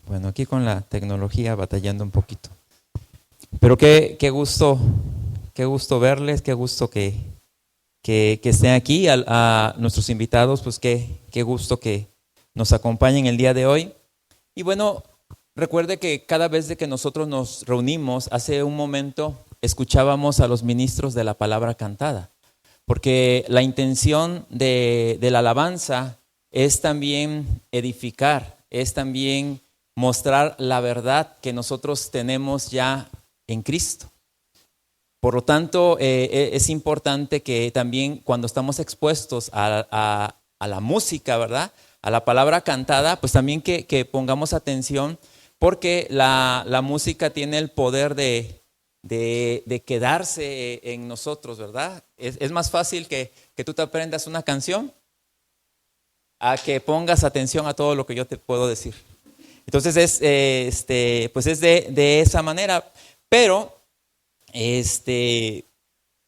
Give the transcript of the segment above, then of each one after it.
Bueno, aquí con la tecnología batallando un poquito. Pero qué gusto verles, qué gusto que estén aquí. A nuestros invitados, pues qué gusto que nos acompañen el día de hoy. Y bueno, recuerde que cada vez de que nosotros nos reunimos, hace un momento escuchábamos a los ministros de la palabra cantada, porque la intención de la alabanza es también edificar, es también mostrar la verdad que nosotros tenemos ya en Cristo. Por lo tanto, es importante que también cuando estamos expuestos a la música, ¿verdad?, a la palabra cantada, pues también que pongamos atención, porque la música tiene el poder de quedarse en nosotros, ¿verdad? Es más fácil que tú te aprendas una canción a que pongas atención a todo lo que yo te puedo decir. Entonces pues es de esa manera, pero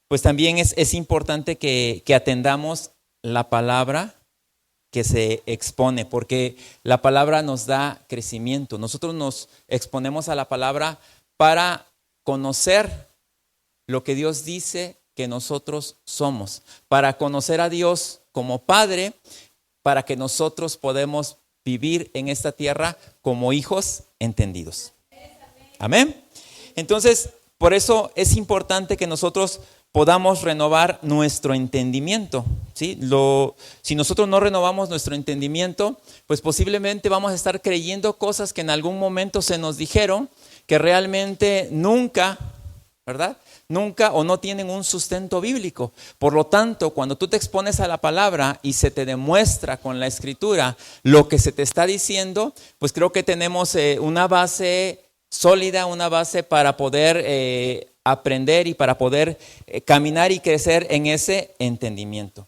pues también es importante que atendamos la palabra que se expone, porque la palabra nos da crecimiento. Nosotros nos exponemos a la palabra para conocer lo que Dios dice que nosotros somos, para conocer a Dios como Padre, para que nosotros podamos vivir en esta tierra como hijos entendidos. Amén. Entonces, por eso es importante que nosotros podamos renovar nuestro entendimiento, ¿sí? Si nosotros no renovamos nuestro entendimiento, pues posiblemente vamos a estar creyendo cosas que en algún momento se nos dijeron, que realmente nunca, ¿verdad?, nunca o no tienen un sustento bíblico. Por lo tanto, cuando tú te expones a la palabra y se te demuestra con la escritura lo que se te está diciendo, pues creo que tenemos una base sólida, una base para poder aprender y para poder caminar y crecer en ese entendimiento.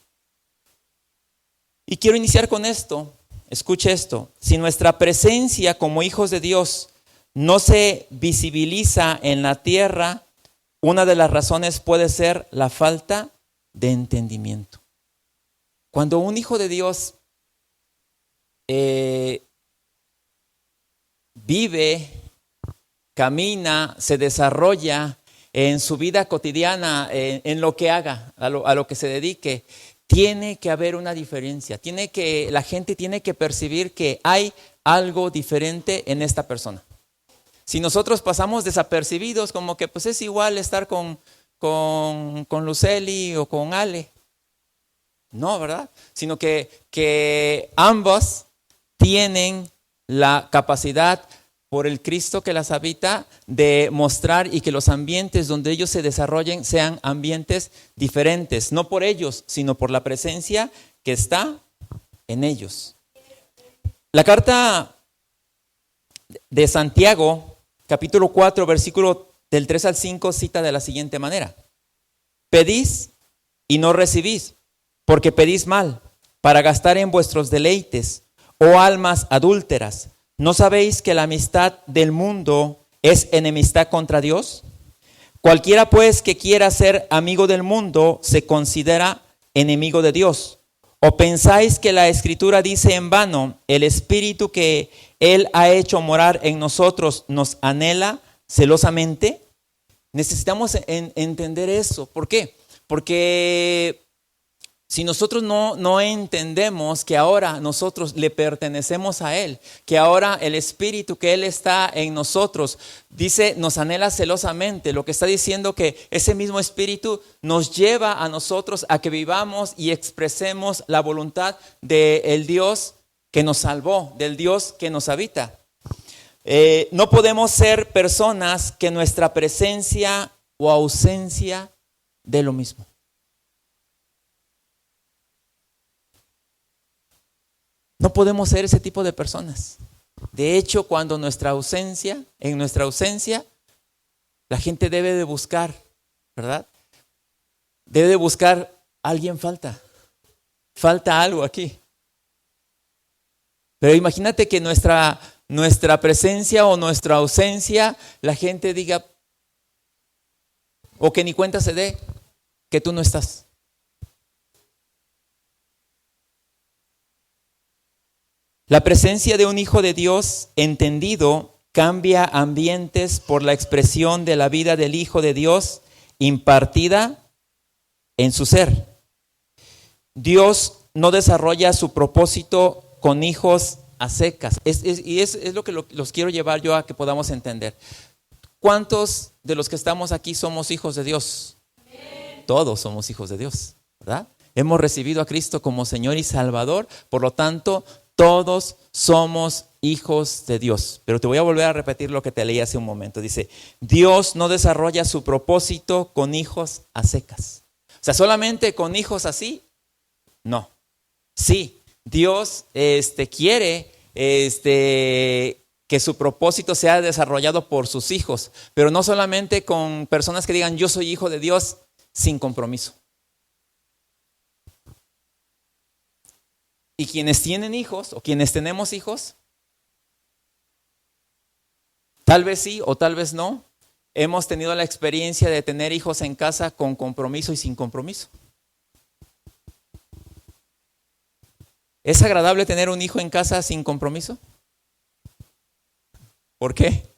Y quiero iniciar con esto. Escuche esto. Si nuestra presencia como hijos de Dios no se visibiliza en la tierra, una de las razones puede ser la falta de entendimiento. Cuando un hijo de Dios vive, camina, se desarrolla en su vida cotidiana, en lo que haga, a lo que se dedique, tiene que haber una diferencia. La gente tiene que percibir que hay algo diferente en esta persona. Si nosotros pasamos desapercibidos, como que pues es igual estar con Luceli o con Ale. No, ¿verdad? Sino que ambos tienen la capacidad, por el Cristo que las habita, de mostrar y que los ambientes donde ellos se desarrollen sean ambientes diferentes. No por ellos, sino por la presencia que está en ellos. La carta de Santiago, capítulo 4, versículo del 3 al 5, cita de la siguiente manera: pedís y no recibís, porque pedís mal, para gastar en vuestros deleites, oh almas adúlteras. ¿No sabéis que la amistad del mundo es enemistad contra Dios? Cualquiera pues que quiera ser amigo del mundo se considera enemigo de Dios. ¿O pensáis que la Escritura dice en vano, el Espíritu que Él ha hecho morar en nosotros nos anhela celosamente? Necesitamos entender eso. ¿Por qué? Porque si nosotros no entendemos que ahora nosotros le pertenecemos a Él, que ahora el Espíritu que Él está en nosotros, dice, nos anhela celosamente, lo que está diciendo que ese mismo Espíritu nos lleva a nosotros a que vivamos y expresemos la voluntad del Dios que nos salvó, del Dios que nos habita. No podemos ser personas que nuestra presencia o ausencia de lo mismo. No podemos ser ese tipo de personas. De hecho, cuando en nuestra ausencia, la gente debe de buscar, ¿verdad? Debe de buscar, alguien falta algo aquí. Pero imagínate que nuestra presencia o nuestra ausencia, la gente diga, o que ni cuenta se dé, que tú no estás. La presencia de un hijo de Dios entendido cambia ambientes por la expresión de la vida del Hijo de Dios impartida en su ser. Dios no desarrolla su propósito con hijos a secas. Y es lo que los quiero llevar yo a que podamos entender. ¿Cuántos de los que estamos aquí somos hijos de Dios? Todos somos hijos de Dios, ¿verdad? Hemos recibido a Cristo como Señor y Salvador, por lo tanto, todos somos hijos de Dios. Pero te voy a volver a repetir lo que te leí hace un momento. Dice, Dios no desarrolla su propósito con hijos a secas. O sea, solamente con hijos así, no. Sí, Dios quiere que su propósito sea desarrollado por sus hijos, pero no solamente con personas que digan, yo soy hijo de Dios, sin compromiso. Y quienes tienen hijos o quienes tenemos hijos, tal vez sí o tal vez no, hemos tenido la experiencia de tener hijos en casa con compromiso y sin compromiso. ¿Es agradable tener un hijo en casa sin compromiso? ¿Por qué?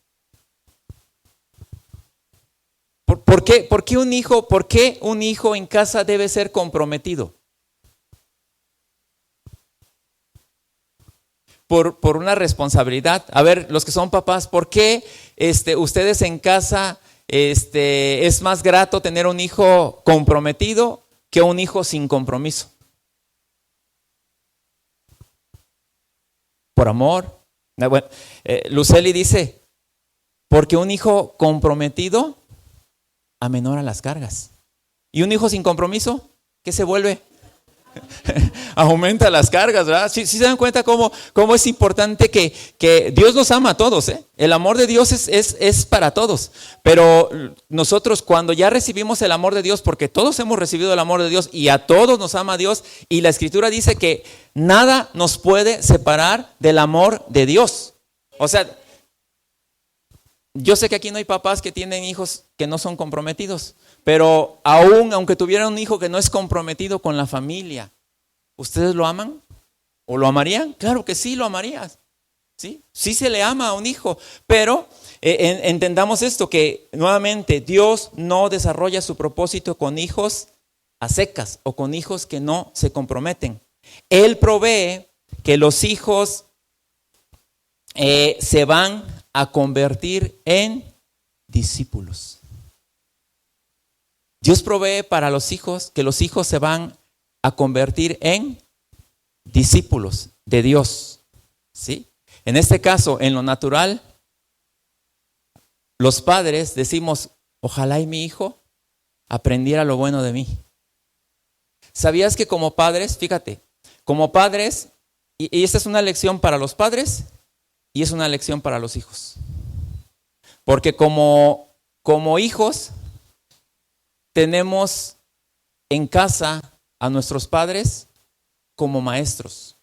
¿Por qué un hijo en casa debe ser comprometido? Por una responsabilidad. A ver, los que son papás, ¿por qué ustedes en casa es más grato tener un hijo comprometido que un hijo sin compromiso? Por amor. Bueno, Luceli dice, porque un hijo comprometido amenora las cargas. ¿Y un hijo sin compromiso? ¿Qué se vuelve? Aumenta las cargas, ¿verdad? ¿Sí se dan cuenta cómo es importante que Dios nos ama a todos, ¿eh? El amor de Dios es para todos. Pero nosotros cuando ya recibimos el amor de Dios, porque todos hemos recibido el amor de Dios y a todos nos ama Dios, y la Escritura dice que nada nos puede separar del amor de Dios. O sea, yo sé que aquí no hay papás que tienen hijos que no son comprometidos, pero aunque tuvieran un hijo que no es comprometido con la familia, ¿ustedes lo aman? ¿O lo amarían? Claro que sí, lo amarías. Sí se le ama a un hijo, pero entendamos esto, que nuevamente Dios no desarrolla su propósito con hijos a secas o con hijos que no se comprometen. Él provee que los hijos se van a convertir en discípulos. Dios provee para los hijos que los hijos se van a convertir en discípulos de Dios. ¿Sí? En este caso, en lo natural, los padres decimos, ojalá y mi hijo aprendiera lo bueno de mí. ¿Sabías que como padres, fíjate, como padres, y esta es una lección para los padres y es una lección para los hijos? Porque como hijos tenemos en casa a nuestros padres como maestros,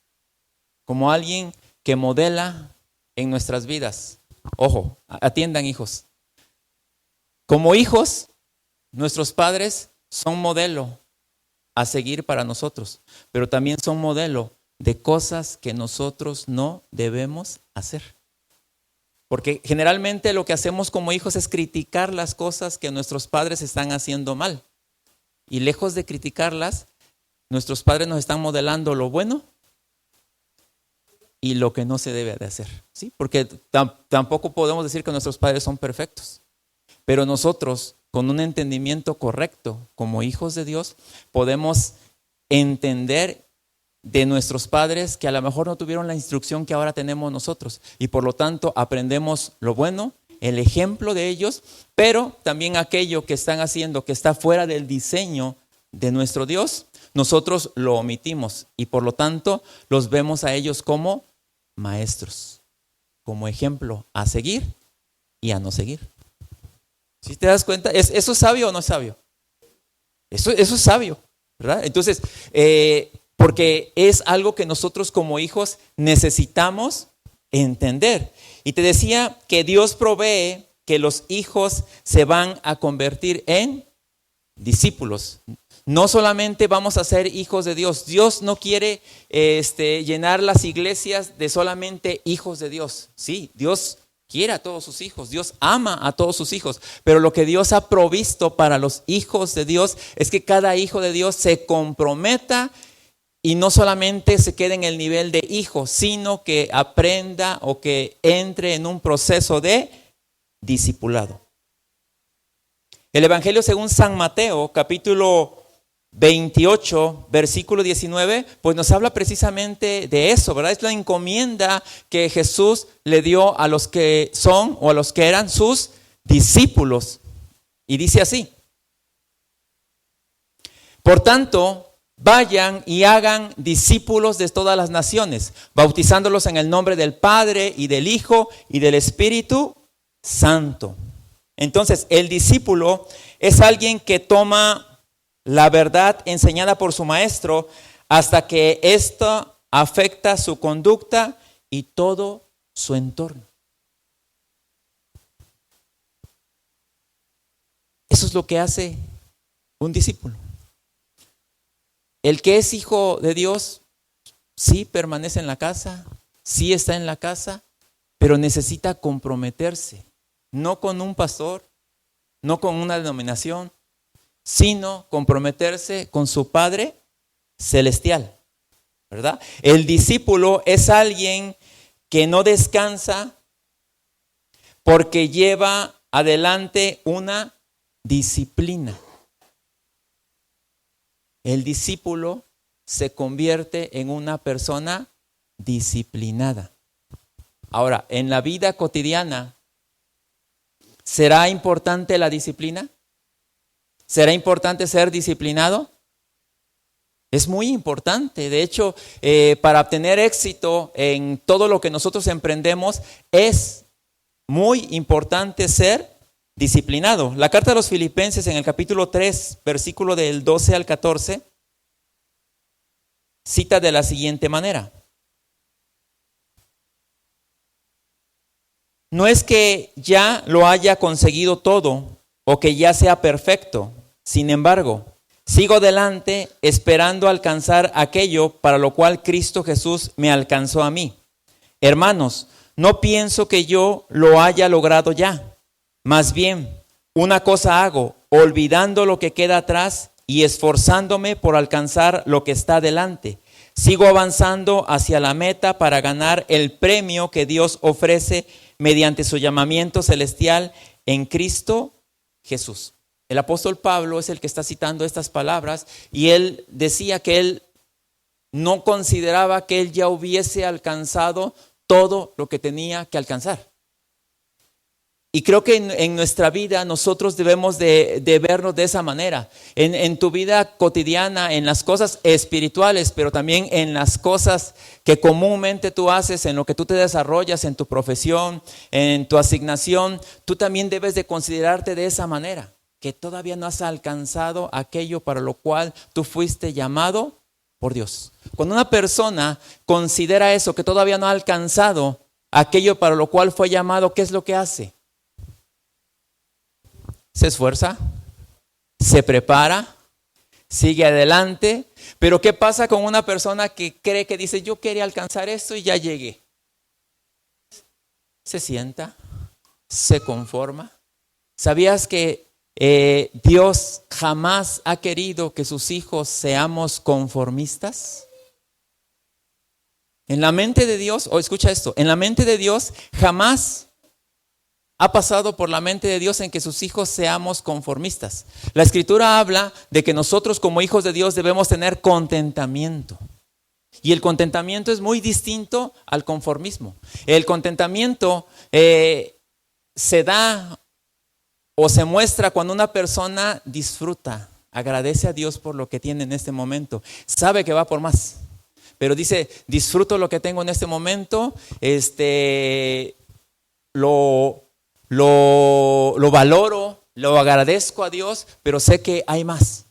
como alguien que modela en nuestras vidas. Ojo, atiendan hijos. Como hijos, nuestros padres son modelo a seguir para nosotros, pero también son modelo de cosas que nosotros no debemos hacer. Porque generalmente lo que hacemos como hijos es criticar las cosas que nuestros padres están haciendo mal. Y lejos de criticarlas, nuestros padres nos están modelando lo bueno y lo que no se debe de hacer. ¿Sí? Porque tampoco podemos decir que nuestros padres son perfectos. Pero nosotros, con un entendimiento correcto, como hijos de Dios, podemos entender de nuestros padres que a lo mejor no tuvieron la instrucción que ahora tenemos nosotros, y por lo tanto aprendemos lo bueno, el ejemplo de ellos, pero también aquello que están haciendo que está fuera del diseño de nuestro Dios, nosotros lo omitimos y por lo tanto los vemos a ellos como maestros, como ejemplo a seguir y a no seguir. ¿Sí te das cuenta? ¿Eso es sabio o no es sabio? Eso es sabio, ¿verdad? Entonces, porque es algo que nosotros como hijos necesitamos entender. Y te decía que Dios provee que los hijos se van a convertir en discípulos. no solamente vamos a ser hijos de Dios. Dios no quiere llenar las iglesias de solamente hijos de Dios. Sí, Dios quiere a todos sus hijos, Dios ama a todos sus hijos, pero lo que Dios ha provisto para los hijos de Dios es que cada hijo de Dios se comprometa y no solamente se quede en el nivel de hijo, sino que aprenda o que entre en un proceso de discipulado. El Evangelio según San Mateo, capítulo 28, versículo 19, pues nos habla precisamente de eso, ¿verdad? Es la encomienda que Jesús le dio a los que son o a los que eran sus discípulos. Y dice así: por tanto, vayan y hagan discípulos de todas las naciones, bautizándolos en el nombre del Padre y del Hijo y del Espíritu Santo. Entonces, el discípulo es alguien que toma la verdad enseñada por su maestro hasta que esto afecta su conducta y todo su entorno. Eso es lo que hace un discípulo. El que es hijo de Dios, sí permanece en la casa, sí está en la casa, pero necesita comprometerse, no con un pastor, no con una denominación, sino comprometerse con su Padre celestial, ¿verdad? El discípulo es alguien que no descansa porque lleva adelante una disciplina. El discípulo se convierte en una persona disciplinada. Ahora, en la vida cotidiana, ¿será importante la disciplina? ¿Será importante ser disciplinado? Es muy importante. De hecho, para obtener éxito en todo lo que nosotros emprendemos, es muy importante ser disciplinado. La carta a los Filipenses en el capítulo 3, versículo del 12 al 14, cita de la siguiente manera: no es que ya lo haya conseguido todo o que ya sea perfecto. Sin embargo, sigo adelante esperando alcanzar aquello para lo cual Cristo Jesús me alcanzó a mí. Hermanos, no pienso que yo lo haya logrado ya. Más bien, una cosa hago, olvidando lo que queda atrás y esforzándome por alcanzar lo que está delante. Sigo avanzando hacia la meta para ganar el premio que Dios ofrece mediante su llamamiento celestial en Cristo Jesús. El apóstol Pablo es el que está citando estas palabras y él decía que él no consideraba que él ya hubiese alcanzado todo lo que tenía que alcanzar. Y creo que en nuestra vida nosotros debemos de vernos de esa manera. En tu vida cotidiana, en las cosas espirituales, pero también en las cosas que comúnmente tú haces, en lo que tú te desarrollas, en tu profesión, en tu asignación, tú también debes de considerarte de esa manera, que todavía no has alcanzado aquello para lo cual tú fuiste llamado por Dios. Cuando una persona considera eso, que todavía no ha alcanzado aquello para lo cual fue llamado, ¿qué es lo que hace? Se esfuerza, se prepara, sigue adelante. Pero ¿qué pasa con una persona que cree que dice, yo quería alcanzar esto y ya llegué? Se sienta, se conforma. ¿Sabías que Dios jamás ha querido que sus hijos seamos conformistas? En la mente de Dios, escucha esto, en la mente de Dios jamás ha pasado por la mente de Dios en que sus hijos seamos conformistas. La Escritura habla de que nosotros como hijos de Dios debemos tener contentamiento. Y el contentamiento es muy distinto al conformismo. El contentamiento se da o se muestra cuando una persona disfruta, agradece a Dios por lo que tiene en este momento, sabe que va por más, pero dice, disfruto lo que tengo en este momento, lo valoro, lo agradezco a Dios, pero sé que hay más.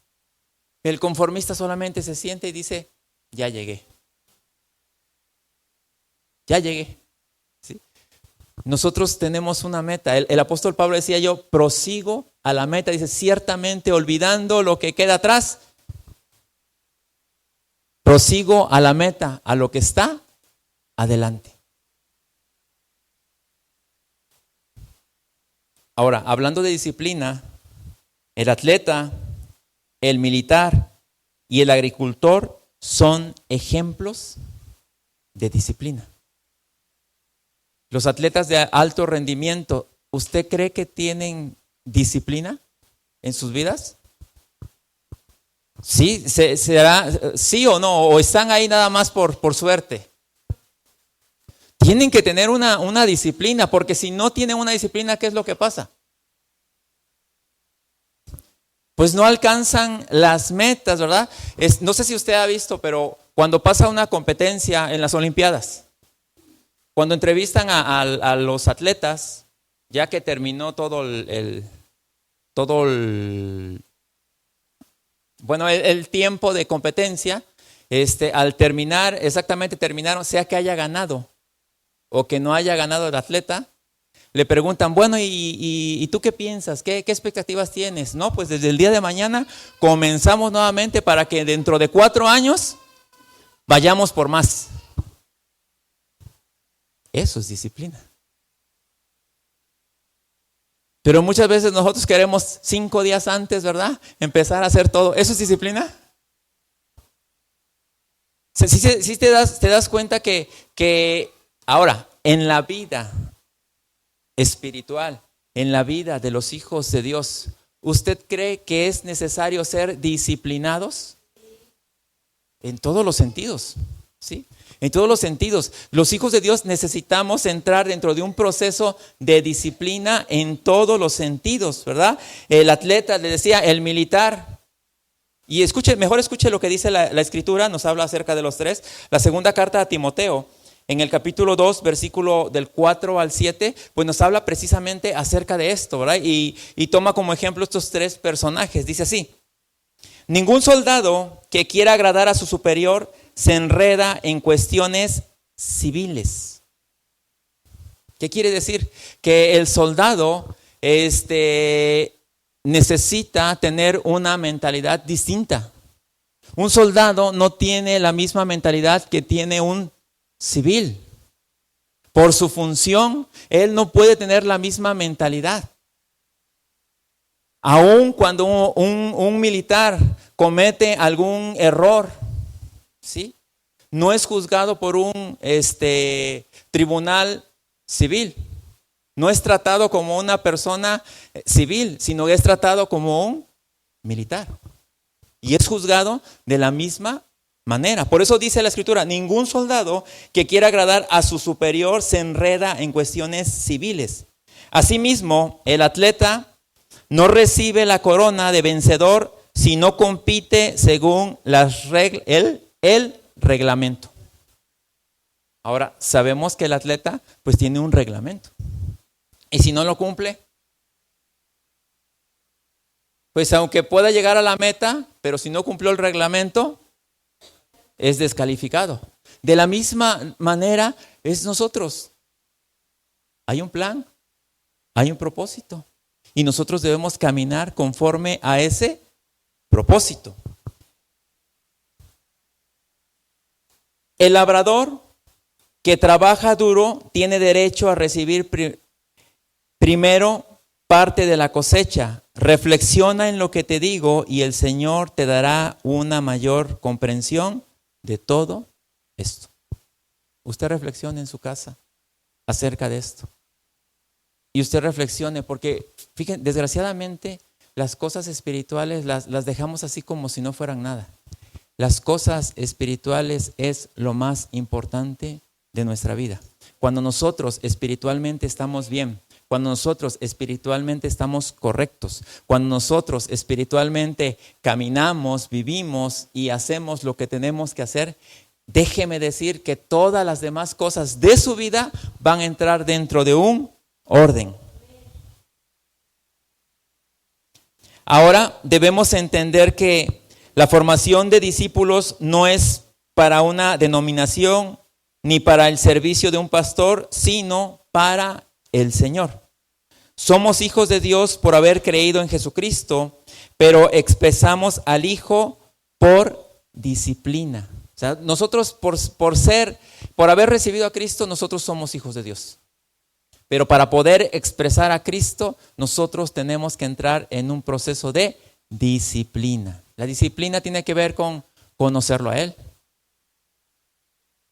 El conformista solamente se siente y dice, ya llegué. Ya llegué. ¿Sí? Nosotros tenemos una meta. El apóstol Pablo decía, yo prosigo a la meta. Dice, ciertamente olvidando lo que queda atrás prosigo a la meta, a lo que está adelante. Ahora, hablando de disciplina, el atleta, el militar y el agricultor son ejemplos de disciplina. Los atletas de alto rendimiento, ¿usted cree que tienen disciplina en sus vidas? ¿Sí? ¿Será sí o no? ¿O están ahí nada más por suerte? Tienen que tener una disciplina, porque si no tienen una disciplina, ¿qué es lo que pasa? Pues no alcanzan las metas, ¿verdad? No sé si usted ha visto, pero cuando pasa una competencia en las Olimpiadas, cuando entrevistan a los atletas, ya que terminó todo el tiempo de competencia, al terminar, exactamente terminaron, sea que haya ganado o que no haya ganado el atleta, le preguntan, bueno, ¿y tú qué piensas? ¿Qué expectativas tienes? No, pues desde el día de mañana comenzamos nuevamente para que dentro de 4 años vayamos por más. Eso es disciplina. Pero muchas veces nosotros queremos 5 días antes, ¿verdad? Empezar a hacer todo. ¿Eso es disciplina? Si te das cuenta que ahora, en la vida espiritual, en la vida de los hijos de Dios, ¿usted cree que es necesario ser disciplinados? En todos los sentidos, ¿sí? En todos los sentidos. Los hijos de Dios necesitamos entrar dentro de un proceso de disciplina en todos los sentidos, ¿verdad? El atleta, le decía, el militar. Y mejor escuche lo que dice la Escritura, nos habla acerca de los 3. La segunda carta a Timoteo, en el capítulo 2, versículo del 4 al 7, pues nos habla precisamente acerca de esto, ¿verdad? Y toma como ejemplo estos 3 personajes. Dice así: ningún soldado que quiera agradar a su superior se enreda en cuestiones civiles. ¿Qué quiere decir? Que el soldado necesita tener una mentalidad distinta. Un soldado no tiene la misma mentalidad que tiene un civil. Por su función, él no puede tener la misma mentalidad. Aun cuando un militar comete algún error, ¿sí? No es juzgado por un tribunal civil. No es tratado como una persona civil, sino es tratado como un militar. Y es juzgado de la misma manera. Por eso dice la Escritura, ningún soldado que quiera agradar a su superior se enreda en cuestiones civiles. Asimismo, el atleta no recibe la corona de vencedor si no compite según el reglamento. Ahora, sabemos que el atleta pues tiene un reglamento. Y si no lo cumple, pues aunque pueda llegar a la meta, pero si no cumplió el reglamento, es descalificado. De la misma manera es nosotros. Hay un plan, hay un propósito. Y nosotros debemos caminar conforme a ese propósito. El labrador que trabaja duro tiene derecho a recibir primero parte de la cosecha. Reflexiona en lo que te digo y el Señor te dará una mayor comprensión de todo esto. Usted reflexione en su casa acerca de esto. Y usted reflexione, porque fíjense, desgraciadamente las cosas espirituales las dejamos así como si no fueran nada. Las cosas espirituales es lo más importante de nuestra vida. Cuando nosotros espiritualmente estamos bien, cuando nosotros espiritualmente estamos correctos, cuando nosotros espiritualmente caminamos, vivimos y hacemos lo que tenemos que hacer, déjeme decir que todas las demás cosas de su vida van a entrar dentro de un orden. Ahora debemos entender que la formación de discípulos no es para una denominación ni para el servicio de un pastor, sino para el Señor. Somos hijos de Dios por haber creído en Jesucristo, pero expresamos al Hijo por disciplina, sea, nosotros por haber recibido a Cristo, nosotros somos hijos de Dios. Pero para poder expresar a Cristo, nosotros tenemos que entrar en un proceso de disciplina. La disciplina tiene que ver con conocerlo a Él.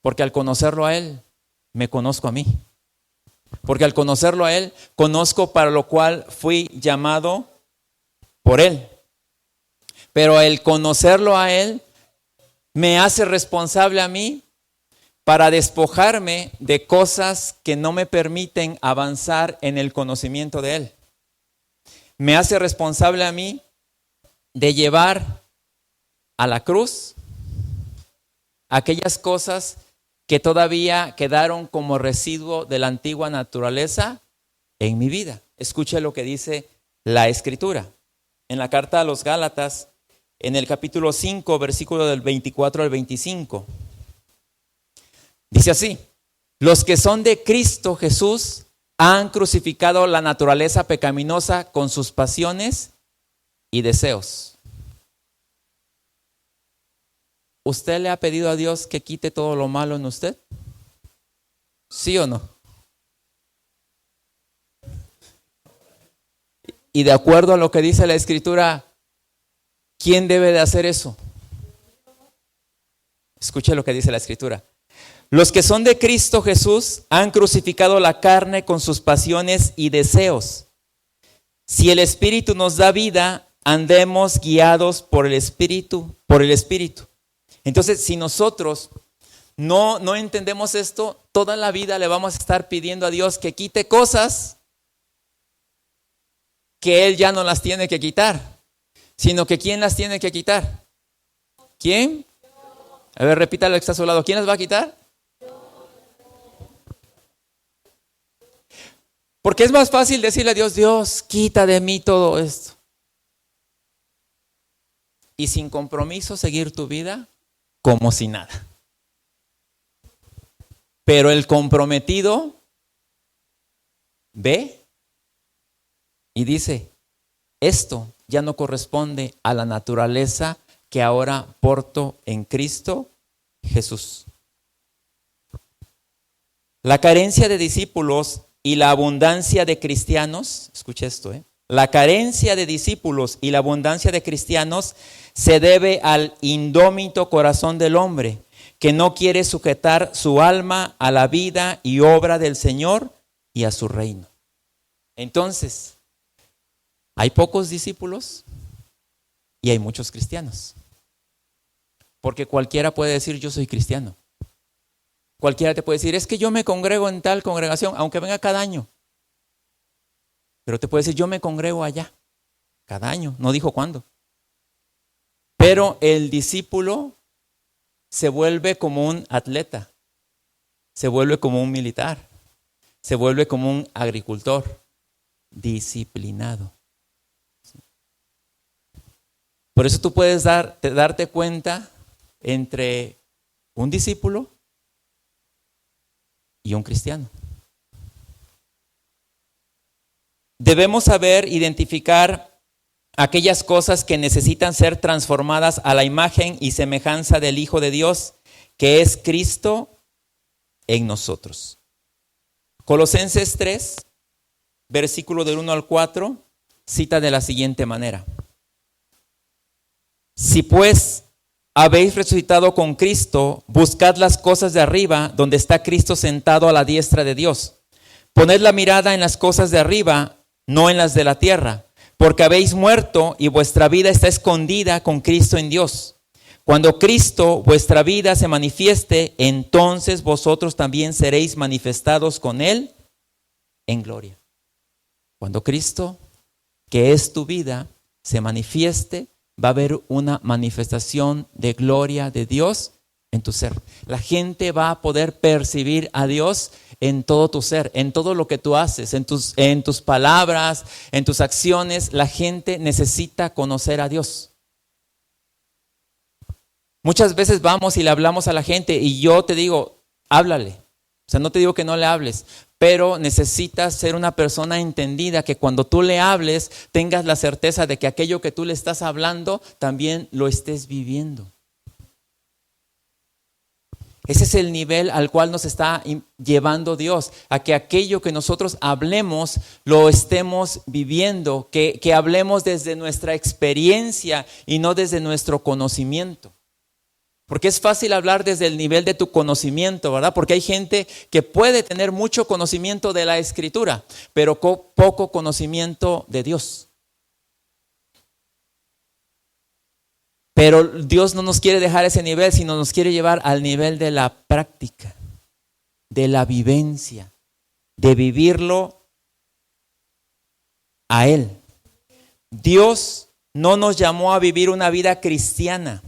Porque al conocerlo a Él, me conozco a mí. Porque al conocerlo a Él, conozco para lo cual fui llamado por Él. Pero el conocerlo a Él me hace responsable a mí para despojarme de cosas que no me permiten avanzar en el conocimiento de Él. Me hace responsable a mí de llevar a la cruz aquellas cosas que todavía quedaron como residuo de la antigua naturaleza en mi vida. Escuche lo que dice la Escritura. En la carta a los Gálatas, en el capítulo 5, versículo del 24 al 25. Dice así: los que son de Cristo Jesús han crucificado la naturaleza pecaminosa con sus pasiones y deseos. ¿Usted le ha pedido a Dios que quite todo lo malo en usted? ¿Sí o no? Y de acuerdo a lo que dice la Escritura, ¿quién debe de hacer eso? Escuche lo que dice la Escritura. Los que son de Cristo Jesús han crucificado la carne con sus pasiones y deseos. Si el Espíritu nos da vida, andemos guiados por el Espíritu, Entonces, si nosotros no entendemos esto, toda la vida le vamos a estar pidiendo a Dios que quite cosas que Él ya no las tiene que quitar, sino que ¿quién las tiene que quitar? ¿Quién? A ver, repítalo que está a su lado. ¿Quién las va a quitar? Porque es más fácil decirle a Dios: Dios, quita de mí todo esto. Y sin compromiso seguir tu vida como si nada. Pero el comprometido ve y dice: esto ya no corresponde a la naturaleza que ahora porto en Cristo Jesús. La carencia de discípulos y la abundancia de cristianos, escucha esto, la carencia de discípulos y la abundancia de cristianos se debe al indómito corazón del hombre, que no quiere sujetar su alma a la vida y obra del Señor y a su reino. Entonces, hay pocos discípulos y hay muchos cristianos. Porque cualquiera puede decir: yo soy cristiano. Cualquiera te puede decir: es que yo me congrego en tal congregación, aunque venga cada año. Pero te puede decir: yo me congrego allá, cada año. No dijo cuándo. Pero el discípulo se vuelve como un atleta, se vuelve como un militar, se vuelve como un agricultor, disciplinado. Por eso tú puedes darte cuenta entre un discípulo y un cristiano. Debemos saber identificar aquellas cosas que necesitan ser transformadas a la imagen y semejanza del Hijo de Dios, que es Cristo en nosotros. Colosenses 3, versículo del 1 al 4, cita de la siguiente manera: si pues habéis resucitado con Cristo, buscad las cosas de arriba, donde está Cristo sentado a la diestra de Dios. Poned la mirada en las cosas de arriba, no en las de la tierra, porque habéis muerto y vuestra vida está escondida con Cristo en Dios. Cuando Cristo, vuestra vida, se manifieste, entonces vosotros también seréis manifestados con Él en gloria. Cuando Cristo, que es tu vida, se manifieste, va a haber una manifestación de gloria de Dios en tu ser. La gente va a poder percibir a Dios en todo tu ser, en todo lo que tú haces, en tus palabras, en tus acciones. La gente necesita conocer a Dios. Muchas veces vamos y le hablamos a la gente y yo te digo: háblale. O sea, no te digo que no le hables, pero necesitas ser una persona entendida, que cuando tú le hables tengas la certeza de que aquello que tú le estás hablando también lo estés viviendo. Ese es el nivel al cual nos está llevando Dios, a que aquello que nosotros hablemos lo estemos viviendo, que hablemos desde nuestra experiencia y no desde nuestro conocimiento. Porque es fácil hablar desde el nivel de tu conocimiento, ¿verdad? Porque hay gente que puede tener mucho conocimiento de la Escritura, pero poco conocimiento de Dios. Pero Dios no nos quiere dejar ese nivel, sino nos quiere llevar al nivel de la práctica, de la vivencia, de vivirlo a Él. Dios no nos llamó a vivir una vida cristiana,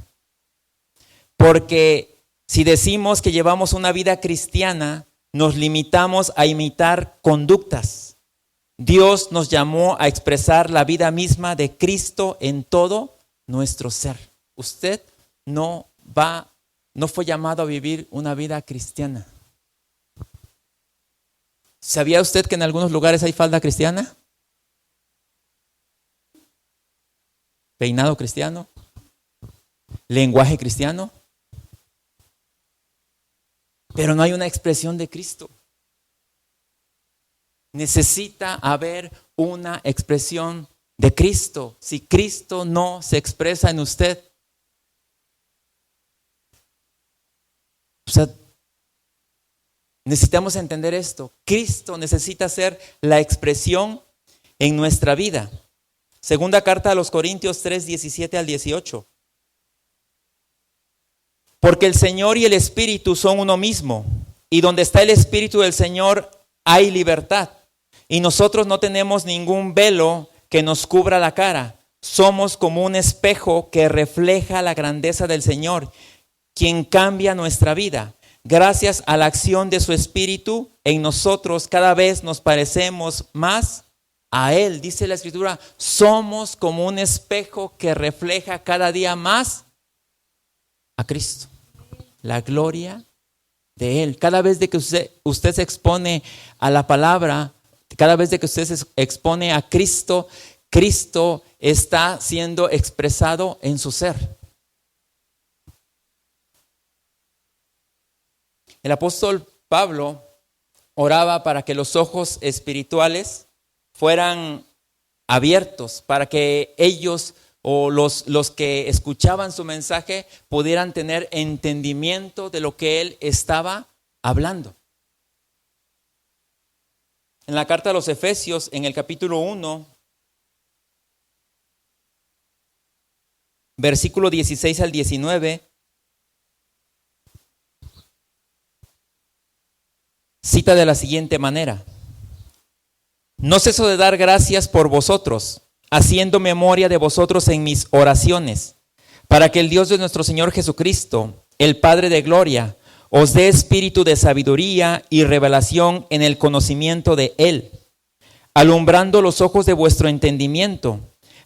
porque si decimos que llevamos una vida cristiana, nos limitamos a imitar conductas. Dios nos llamó a expresar la vida misma de Cristo en todo nuestro ser. Usted no fue llamado a vivir una vida cristiana. ¿Sabía usted que en algunos lugares hay falda cristiana? ¿Peinado cristiano? ¿Lenguaje cristiano? Pero no hay una expresión de Cristo. Necesita haber una expresión de Cristo. Si Cristo no se expresa en usted, necesitamos entender esto. Cristo necesita ser la expresión en nuestra vida. Segunda carta a los Corintios 3, 17 al 18. Porque el Señor y el Espíritu son uno mismo, y donde está el Espíritu del Señor hay libertad. Y nosotros no tenemos ningún velo que nos cubra la cara. Somos como un espejo que refleja la grandeza del Señor, quien cambia nuestra vida. Gracias a la acción de su Espíritu en nosotros, cada vez nos parecemos más a Él. Dice la Escritura, somos como un espejo que refleja cada día más a Cristo. La gloria de Él. Cada vez de que usted se expone a la palabra, cada vez de que usted se expone a Cristo, Cristo está siendo expresado en su ser. El apóstol Pablo oraba para que los ojos espirituales fueran abiertos, para que ellos o los que escuchaban su mensaje pudieran tener entendimiento de lo que él estaba hablando. En la carta a los Efesios, en el capítulo 1, versículo 16 al 19, cita de la siguiente manera: no ceso de dar gracias por vosotros, haciendo memoria de vosotros en mis oraciones, para que el Dios de nuestro Señor Jesucristo, el Padre de gloria, os dé espíritu de sabiduría y revelación en el conocimiento de Él, alumbrando los ojos de vuestro entendimiento,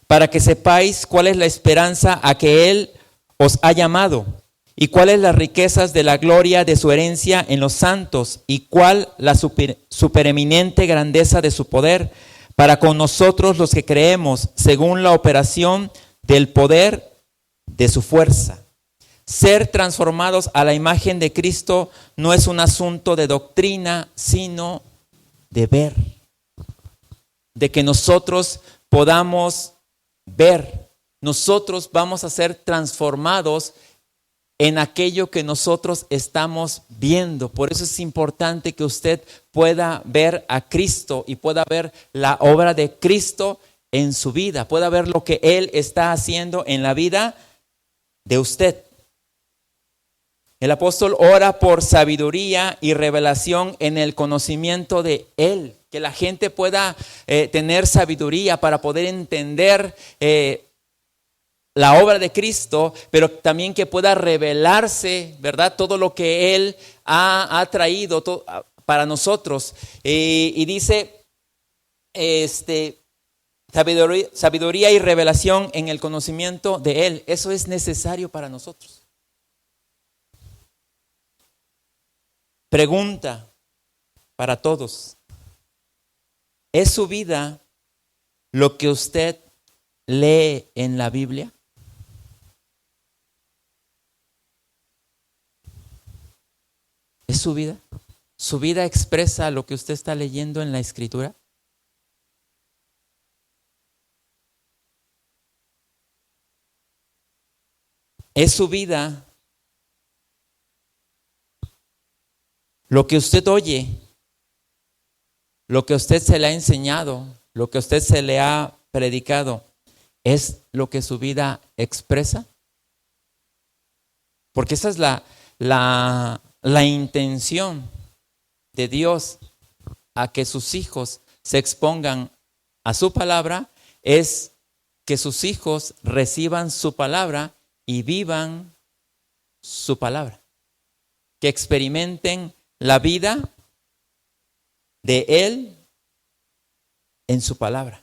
para que sepáis cuál es la esperanza a que Él os ha llamado, y cuáles las riquezas de la gloria de su herencia en los santos, y cuál la supereminente grandeza de su poder, para con nosotros los que creemos, según la operación del poder de su fuerza. Ser transformados a la imagen de Cristo no es un asunto de doctrina, sino de ver. De que nosotros podamos ver. Nosotros vamos a ser transformados en aquello que nosotros estamos viendo. Por eso es importante que usted pueda ver a Cristo y pueda ver la obra de Cristo en su vida, pueda ver lo que Él está haciendo en la vida de usted. El apóstol ora por sabiduría y revelación en el conocimiento de Él, que la gente pueda tener sabiduría para poder entender la obra de Cristo, pero también que pueda revelarse, ¿verdad? Todo lo que Él ha traído para nosotros. Y dice, sabiduría y revelación en el conocimiento de Él. Eso es necesario para nosotros. Pregunta para todos. ¿Es su vida lo que usted lee en la Biblia? ¿Es su vida? ¿Su vida expresa lo que usted está leyendo en la Escritura? ¿Es su vida lo que usted oye, lo que a usted se le ha enseñado, lo que a usted se le ha predicado? ¿Es lo que su vida expresa? Porque esa es la intención de Dios a que sus hijos se expongan a su palabra, es que sus hijos reciban su palabra y vivan su palabra. Que experimenten la vida de Él en su palabra.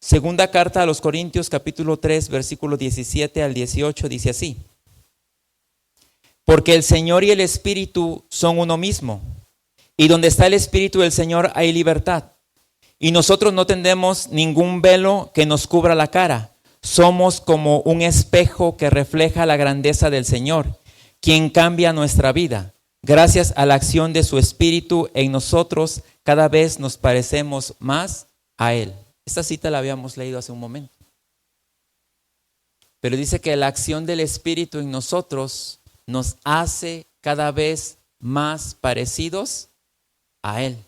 Segunda carta a los Corintios, capítulo 3, versículo 17 al 18, dice así: porque el Señor y el Espíritu son uno mismo, y donde está el Espíritu del Señor hay libertad. Y nosotros no tenemos ningún velo que nos cubra la cara. Somos como un espejo que refleja la grandeza del Señor, quien cambia nuestra vida. Gracias a la acción de su Espíritu en nosotros, cada vez nos parecemos más a Él. Esta cita la habíamos leído hace un momento. Pero dice que la acción del Espíritu en nosotros nos hace cada vez más parecidos a Él,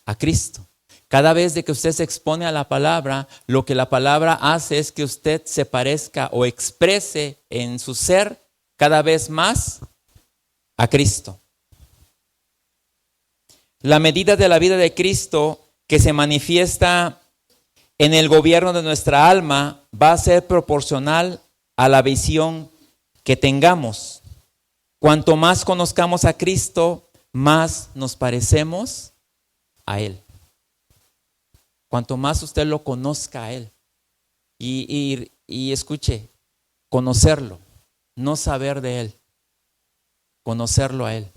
a Cristo. Cada vez de que usted se expone a la palabra, lo que la palabra hace es que usted se parezca o exprese en su ser cada vez más a Cristo. La medida de la vida de Cristo que se manifiesta en el gobierno de nuestra alma va a ser proporcional a la visión que tengamos. Cuanto más conozcamos a Cristo, más nos parecemos a Él. Cuanto más usted lo conozca a Él. Y escuche, conocerlo, no saber de Él, conocerlo a Él.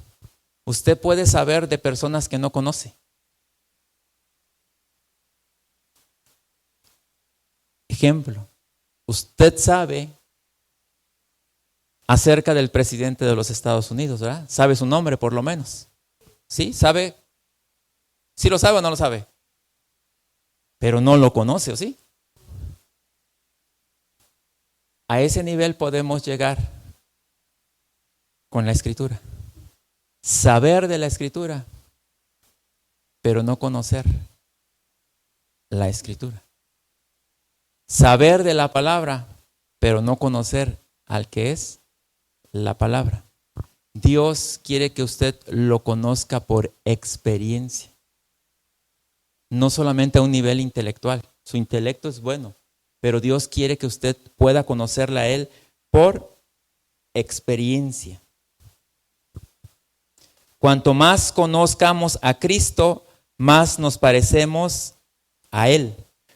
Usted puede saber de personas que no conoce. Ejemplo, usted sabe acerca del presidente de los Estados Unidos, ¿verdad? Sabe su nombre por lo menos. ¿Sí? ¿Sabe? ¿Sí lo sabe o no lo sabe? Pero no lo conoce, ¿o sí? A ese nivel podemos llegar con la Escritura. Saber de la Escritura, pero no conocer la Escritura. Saber de la palabra, pero no conocer al que es la palabra. Dios quiere que usted lo conozca por experiencia. No solamente a un nivel intelectual. Su intelecto es bueno, pero Dios quiere que usted pueda conocerle a Él por experiencia. Cuanto más conozcamos a Cristo, más nos parecemos a Él.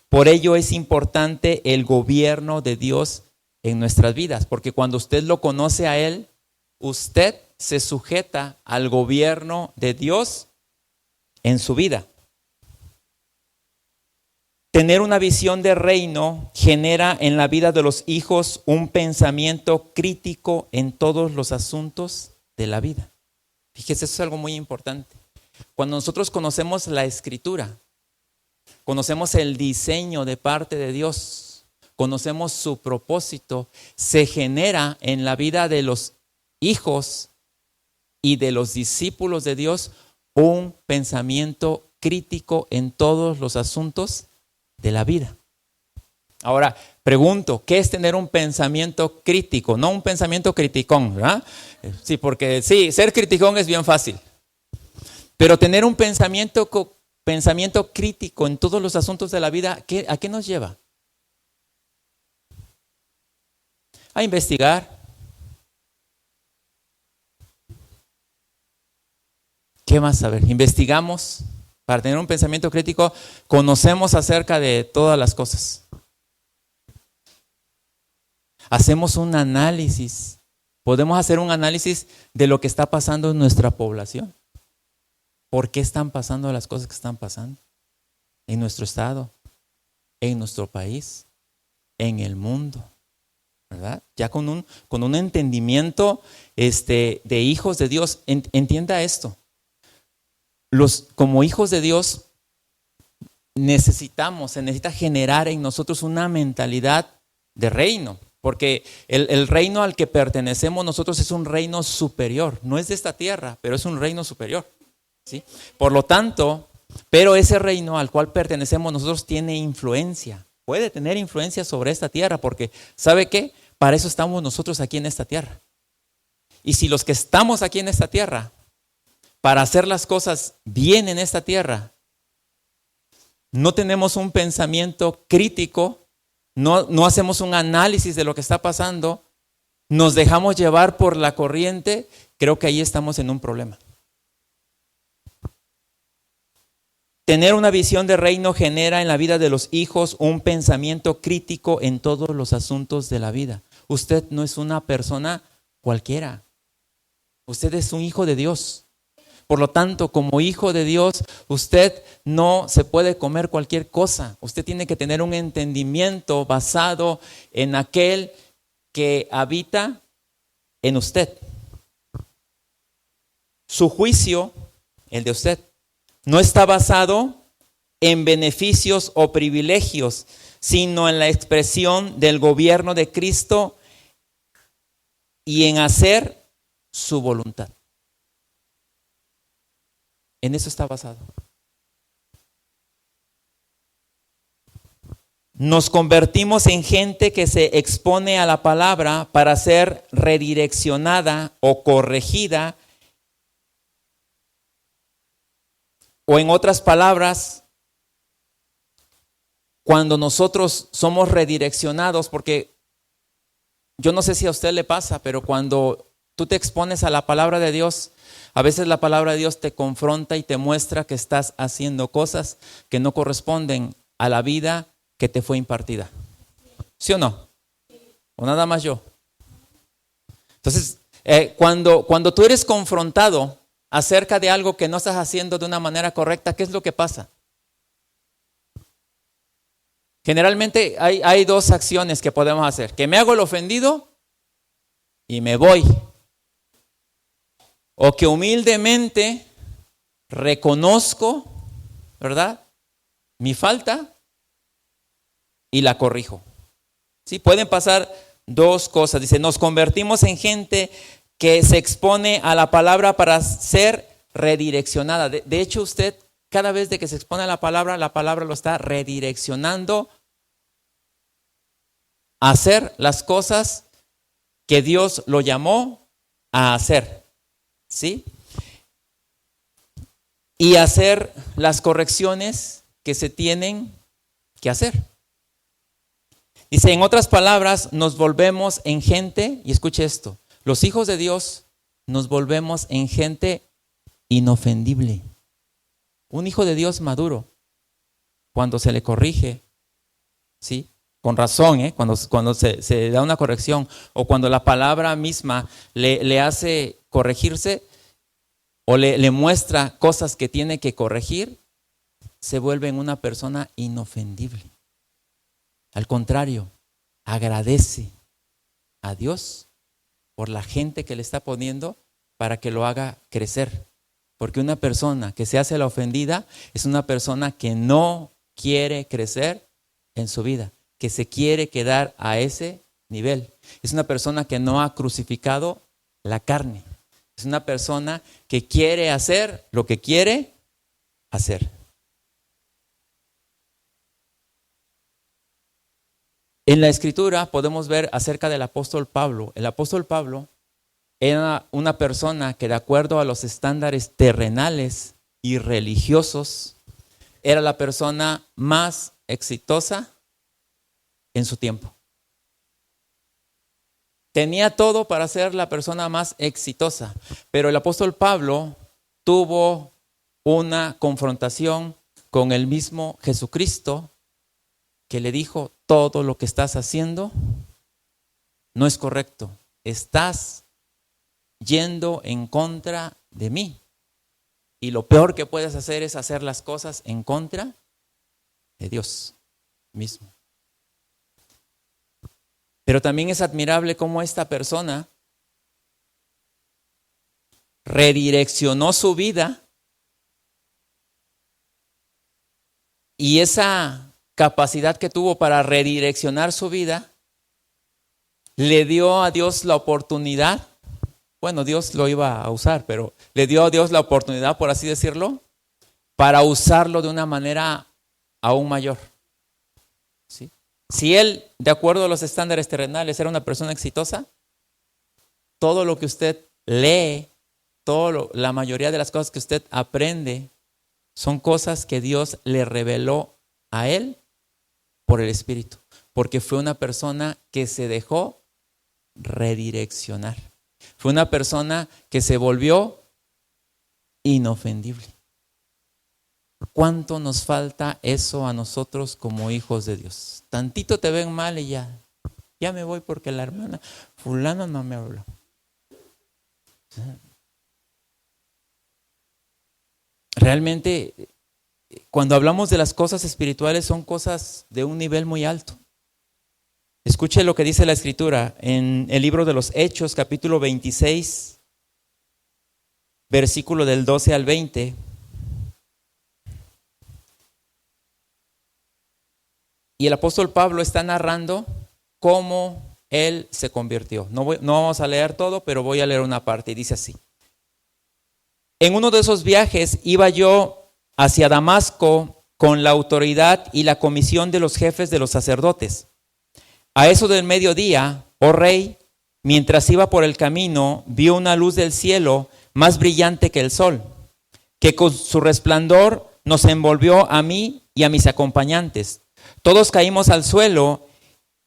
Por ello es importante el gobierno de Dios en nuestras vidas, porque cuando usted lo conoce a Él, usted se sujeta al gobierno de Dios en su vida. Tener una visión de reino genera en la vida de los hijos un pensamiento crítico en todos los asuntos de la vida. Fíjese, eso es algo muy importante. Cuando nosotros conocemos la Escritura, conocemos el diseño de parte de Dios, conocemos su propósito, se genera en la vida de los hijos y de los discípulos de Dios un pensamiento crítico en todos los asuntos de la vida. Ahora, pregunto, ¿qué es tener un pensamiento crítico? No un pensamiento criticón, ¿verdad? Sí, porque sí, ser criticón es bien fácil. Pero tener un pensamiento crítico en todos los asuntos de la vida, ¿a qué nos lleva? A investigar. ¿Qué más saber? Investigamos. Para tener un pensamiento crítico, conocemos acerca de todas las cosas. Hacemos un análisis. Podemos hacer un análisis de lo que está pasando en nuestra población. ¿Por qué están pasando las cosas que están pasando? En nuestro estado, en nuestro país, en el mundo. ¿verdad? Ya con un entendimiento de hijos de Dios. Entienda esto. Como hijos de Dios se necesita generar en nosotros una mentalidad de reino, porque el reino al que pertenecemos nosotros es un reino superior, no es de esta tierra, pero es un reino superior, ¿sí? Por lo tanto, pero ese reino al cual pertenecemos nosotros tiene influencia, puede tener influencia sobre esta tierra, porque ¿sabe qué? Para eso estamos nosotros aquí en esta tierra. Y si los que estamos aquí en esta tierra, para hacer las cosas bien en esta tierra, no tenemos un pensamiento crítico, no hacemos un análisis de lo que está pasando, nos dejamos llevar por la corriente, creo que ahí estamos en un problema. Tener una visión de reino genera en la vida de los hijos un pensamiento crítico en todos los asuntos de la vida. Usted no es una persona cualquiera. Usted es un hijo de Dios. Por lo tanto, como hijo de Dios, usted no se puede comer cualquier cosa. Usted tiene que tener un entendimiento basado en aquel que habita en usted. Su juicio, el de usted, no está basado en beneficios o privilegios, sino en la expresión del gobierno de Cristo y en hacer su voluntad. En eso está basado. Nos convertimos en gente que se expone a la palabra para ser redireccionada o corregida, o en otras palabras, cuando nosotros somos redireccionados, porque yo no sé si a usted le pasa, pero cuando tú te expones a la palabra de Dios, a veces la palabra de Dios te confronta y te muestra que estás haciendo cosas que no corresponden a la vida que te fue impartida. ¿Sí o no? ¿O nada más yo? Entonces, cuando tú eres confrontado acerca de algo que no estás haciendo de una manera correcta, ¿qué es lo que pasa? Generalmente hay dos acciones que podemos hacer. Que me hago el ofendido y me voy. O que humildemente reconozco, ¿verdad?, mi falta y la corrijo. ¿Sí? Pueden pasar dos cosas. Dice, nos convertimos en gente que se expone a la palabra para ser redireccionada. De hecho, usted, cada vez de que se expone a la palabra lo está redireccionando a hacer las cosas que Dios lo llamó a hacer. ¿Sí? Y hacer las correcciones que se tienen que hacer. Dice, en otras palabras, nos volvemos en gente, y escuche esto, los hijos de Dios nos volvemos en gente inofendible. Un hijo de Dios maduro, cuando se le corrige, ¿sí?, con razón, cuando se da una corrección, o cuando la palabra misma le hace corregirse, o le muestra cosas que tiene que corregir, se vuelve en una persona inofendible. Al contrario, agradece a Dios por la gente que le está poniendo para que lo haga crecer. Porque una persona que se hace la ofendida es una persona que no quiere crecer en su vida, que se quiere quedar a ese nivel. Es una persona que no ha crucificado la carne. Es una persona que quiere hacer lo que quiere hacer. En la Escritura podemos ver acerca del apóstol Pablo. El apóstol Pablo era una persona que, de acuerdo a los estándares terrenales y religiosos, era la persona más exitosa en su tiempo. Tenía todo para ser la persona más exitosa, pero el apóstol Pablo tuvo una confrontación con el mismo Jesucristo, que le dijo, todo lo que estás haciendo no es correcto, estás yendo en contra de mí, y lo peor que puedes hacer es hacer las cosas en contra de Dios mismo. Pero también es admirable cómo esta persona redireccionó su vida y esa capacidad que tuvo para redireccionar su vida le dio a Dios la oportunidad. Bueno, Dios lo iba a usar, pero le dio a Dios la oportunidad, por así decirlo, para usarlo de una manera aún mayor. ¿Sí? Si él, de acuerdo a los estándares terrenales, era una persona exitosa, todo lo que usted lee, la mayoría de las cosas que usted aprende, son cosas que Dios le reveló a él por el Espíritu, porque fue una persona que se dejó redireccionar. Fue una persona que se volvió inofendible. ¿Cuánto nos falta eso a nosotros como hijos de Dios? Tantito te ven mal y ya me voy porque la hermana fulano no me habló. Realmente, cuando hablamos de las cosas espirituales, son cosas de un nivel muy alto. Escuche lo que dice la Escritura en el libro de los Hechos, capítulo 26, versículo del 12 al 20. Y el apóstol Pablo está narrando cómo él se convirtió. No vamos a leer todo, pero voy a leer una parte y dice así. En uno de esos viajes iba yo hacia Damasco con la autoridad y la comisión de los jefes de los sacerdotes. A eso del mediodía, oh rey, mientras iba por el camino, vio una luz del cielo más brillante que el sol, que con su resplandor nos envolvió a mí y a mis acompañantes. Todos caímos al suelo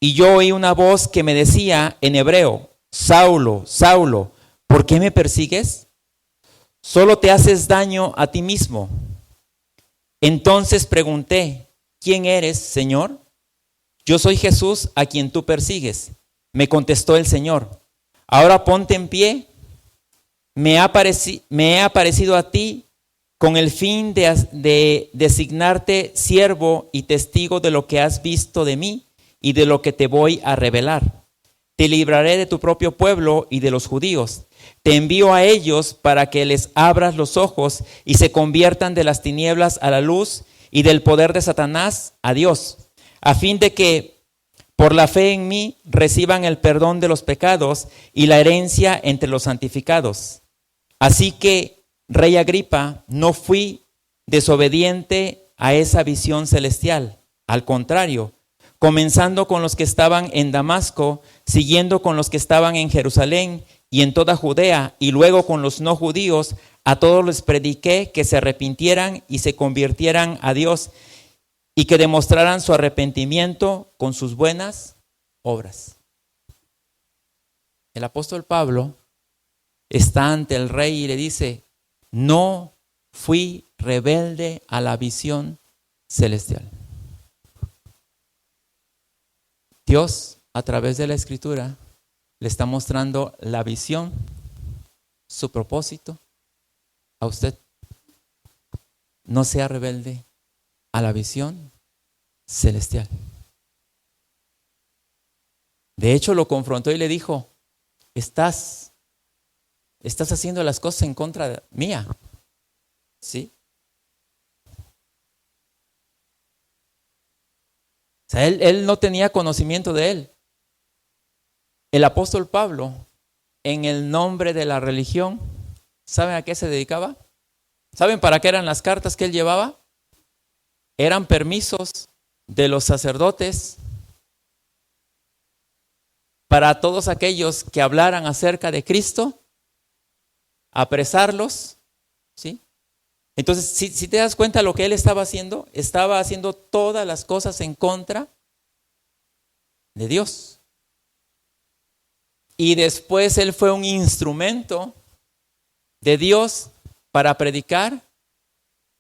y yo oí una voz que me decía en hebreo, Saulo, Saulo, ¿por qué me persigues? Solo te haces daño a ti mismo. Entonces pregunté, ¿quién eres, Señor? Yo soy Jesús a quien tú persigues. Me contestó el Señor. Ahora ponte en pie. Me he aparecido a ti con el fin de designarte siervo y testigo de lo que has visto de mí y de lo que te voy a revelar. Te libraré de tu propio pueblo y de los judíos. Te envío a ellos para que les abras los ojos y se conviertan de las tinieblas a la luz y del poder de Satanás a Dios, a fin de que por la fe en mí reciban el perdón de los pecados y la herencia entre los santificados. Así que, Rey Agripa, no fui desobediente a esa visión celestial. Al contrario, comenzando con los que estaban en Damasco, siguiendo con los que estaban en Jerusalén y en toda Judea, y luego con los no judíos, a todos les prediqué que se arrepintieran y se convirtieran a Dios, y que demostraran su arrepentimiento con sus buenas obras. El apóstol Pablo está ante el rey y le dice, no fui rebelde a la visión celestial. Dios, a través de la Escritura, le está mostrando la visión, su propósito a usted. No sea rebelde a la visión celestial. De hecho, lo confrontó y le dijo, estás haciendo las cosas en contra mía. ¿Sí? O sea, él no tenía conocimiento de él. El apóstol Pablo, en el nombre de la religión, ¿saben a qué se dedicaba? ¿Saben para qué eran las cartas que él llevaba? Eran permisos de los sacerdotes para todos aquellos que hablaran acerca de Cristo, apresarlos, ¿sí? Entonces, si te das cuenta lo que él estaba haciendo todas las cosas en contra de Dios. Y después él fue un instrumento de Dios para predicar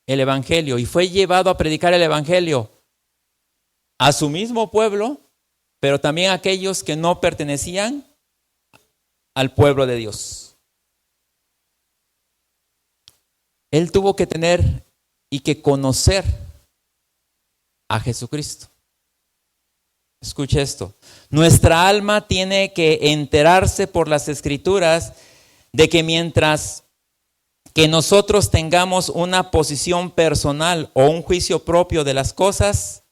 el evangelio, y fue llevado a predicar el evangelio a su mismo pueblo, pero también a aquellos que no pertenecían al pueblo de Dios. Él tuvo que tener y que conocer a Jesucristo. Escuche esto. Nuestra alma tiene que enterarse por las Escrituras de que mientras que nosotros tengamos una posición personal o un juicio propio de las cosas,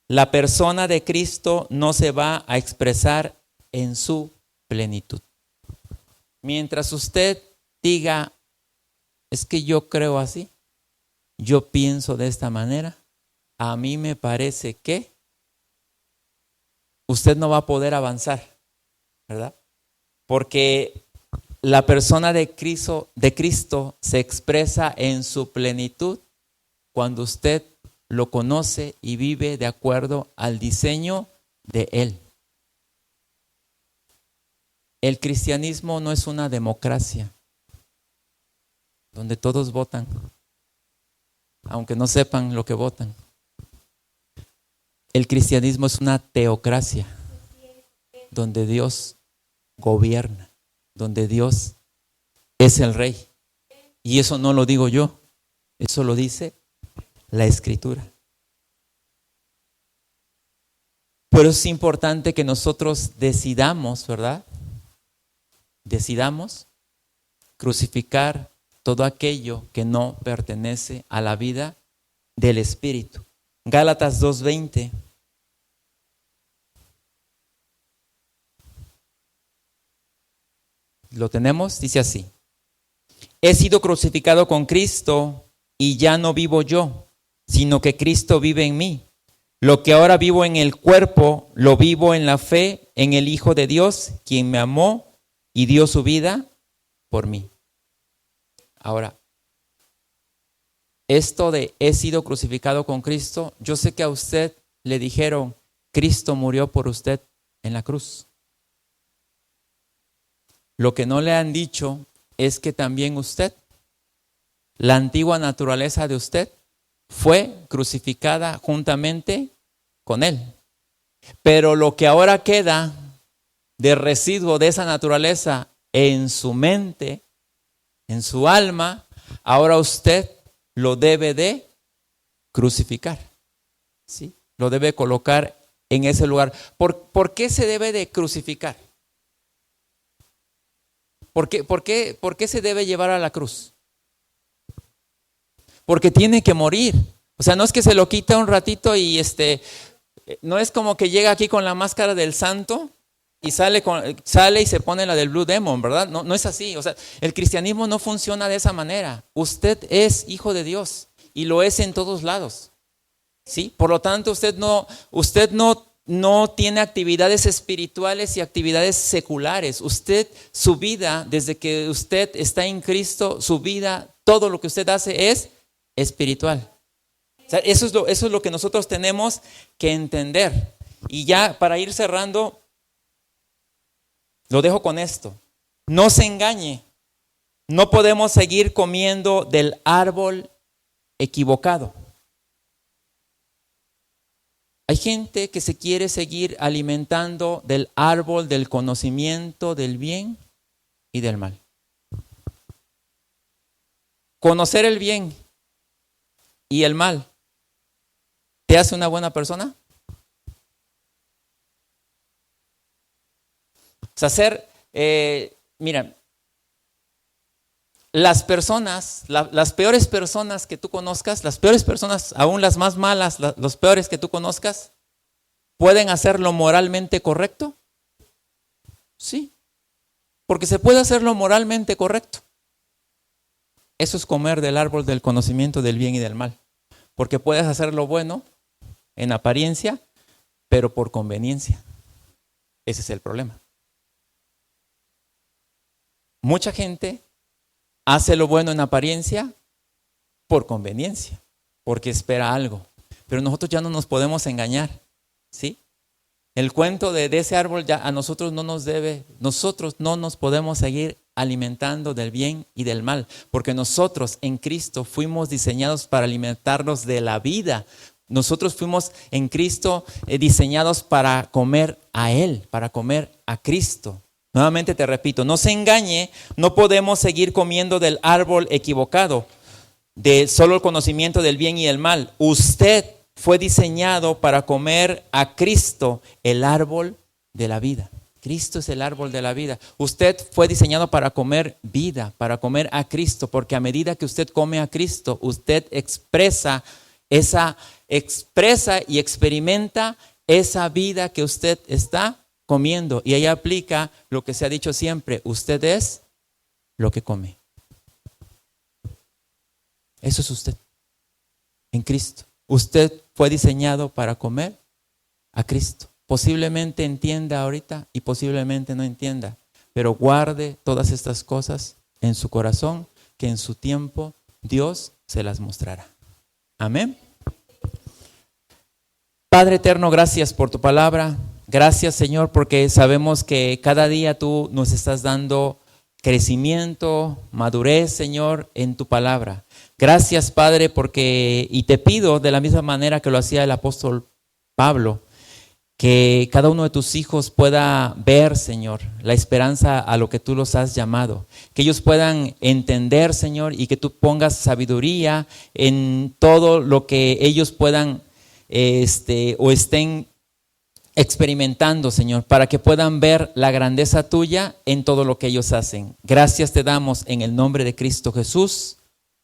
la persona de Cristo no se va a expresar en su plenitud. Mientras usted diga, es que yo creo así, yo pienso de esta manera, a mí me parece que usted no va a poder avanzar, ¿verdad? Porque la persona de Cristo se expresa en su plenitud cuando usted lo conoce y vive de acuerdo al diseño de Él. El cristianismo no es una democracia donde todos votan, aunque no sepan lo que votan. El cristianismo es una teocracia donde Dios gobierna, donde Dios es el rey. Y eso no lo digo yo, eso lo dice la Escritura. Pero es importante que nosotros decidamos, ¿verdad? Decidamos crucificar todo aquello que no pertenece a la vida del Espíritu. Gálatas 2:20. ¿Lo tenemos? Dice así: he sido crucificado con Cristo y ya no vivo yo, sino que Cristo vive en mí. Lo que ahora vivo en el cuerpo, lo vivo en la fe en el Hijo de Dios, quien me amó y dio su vida por mí. Ahora, esto de he sido crucificado con Cristo, yo sé que a usted le dijeron, Cristo murió por usted en la cruz. Lo que no le han dicho es que también usted, la antigua naturaleza de usted, fue crucificada juntamente con Él. Pero lo que ahora queda de residuo de esa naturaleza en su mente, en su alma, ahora usted lo debe de crucificar. ¿Sí? Lo debe colocar en ese lugar. ¿Por qué se debe de crucificar? ¿Por qué se debe llevar a la cruz? Porque tiene que morir. O sea, no es que se lo quita un ratito y no es como que llega aquí con la máscara del santo y sale y se pone la del Blue Demon, ¿verdad? No es así. O sea, el cristianismo no funciona de esa manera. Usted es hijo de Dios y lo es en todos lados. ¿Sí? Por lo tanto, usted no tiene actividades espirituales y actividades seculares. Su vida, desde que usted está en Cristo, su vida, todo lo que usted hace es espiritual. O sea, eso es lo que nosotros tenemos que entender. Y ya para ir cerrando, lo dejo con esto. No se engañe. No podemos seguir comiendo del árbol equivocado. Hay gente que se quiere seguir alimentando del árbol del conocimiento del bien y del mal. Conocer el bien y el mal, ¿te hace una buena persona? O sea, mira, las personas, las peores personas que tú conozcas, las peores personas, aún las más malas, los peores que tú conozcas, ¿pueden hacer lo moralmente correcto? Sí, porque se puede hacer lo moralmente correcto. Eso es comer del árbol del conocimiento del bien y del mal, porque puedes hacer lo bueno en apariencia, pero por conveniencia. Ese es el problema. Mucha gente hace lo bueno en apariencia por conveniencia, porque espera algo. Pero nosotros ya no nos podemos engañar, ¿sí? El cuento de ese árbol ya a nosotros no nos podemos seguir alimentando del bien y del mal, porque nosotros en Cristo fuimos diseñados para alimentarnos de la vida. Nosotros fuimos en Cristo diseñados para comer a Él, para comer a Cristo. Nuevamente te repito, no se engañe, no podemos seguir comiendo del árbol equivocado, de solo el conocimiento del bien y el mal. Usted fue diseñado para comer a Cristo, el árbol de la vida. Cristo es el árbol de la vida. Usted fue diseñado para comer vida, para comer a Cristo, porque a medida que usted come a Cristo, usted expresa y experimenta esa vida que usted está comiendo. Y ahí aplica lo que se ha dicho siempre: usted es lo que come. Eso es usted en Cristo. Usted fue diseñado para comer a Cristo. Posiblemente entienda ahorita y posiblemente no entienda, pero guarde todas estas cosas en su corazón, que en su tiempo Dios se las mostrará. Amén. Padre eterno, gracias por tu palabra. Gracias, Señor, porque sabemos que cada día tú nos estás dando crecimiento, madurez, Señor, en tu palabra. Gracias, Padre, porque, y te pido de la misma manera que lo hacía el apóstol Pablo, que cada uno de tus hijos pueda ver, Señor, la esperanza a lo que tú los has llamado. Que ellos puedan entender, Señor, y que tú pongas sabiduría en todo lo que ellos puedan o estén experimentando, Señor, para que puedan ver la grandeza tuya en todo lo que ellos hacen. Gracias te damos en el nombre de Cristo Jesús.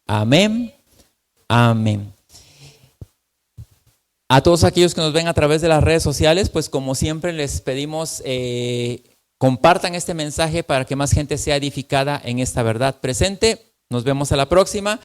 Amén. Amén. A todos aquellos que nos ven a través de las redes sociales, pues como siempre les pedimos compartan este mensaje para que más gente sea edificada en esta verdad presente. Nos vemos a la próxima.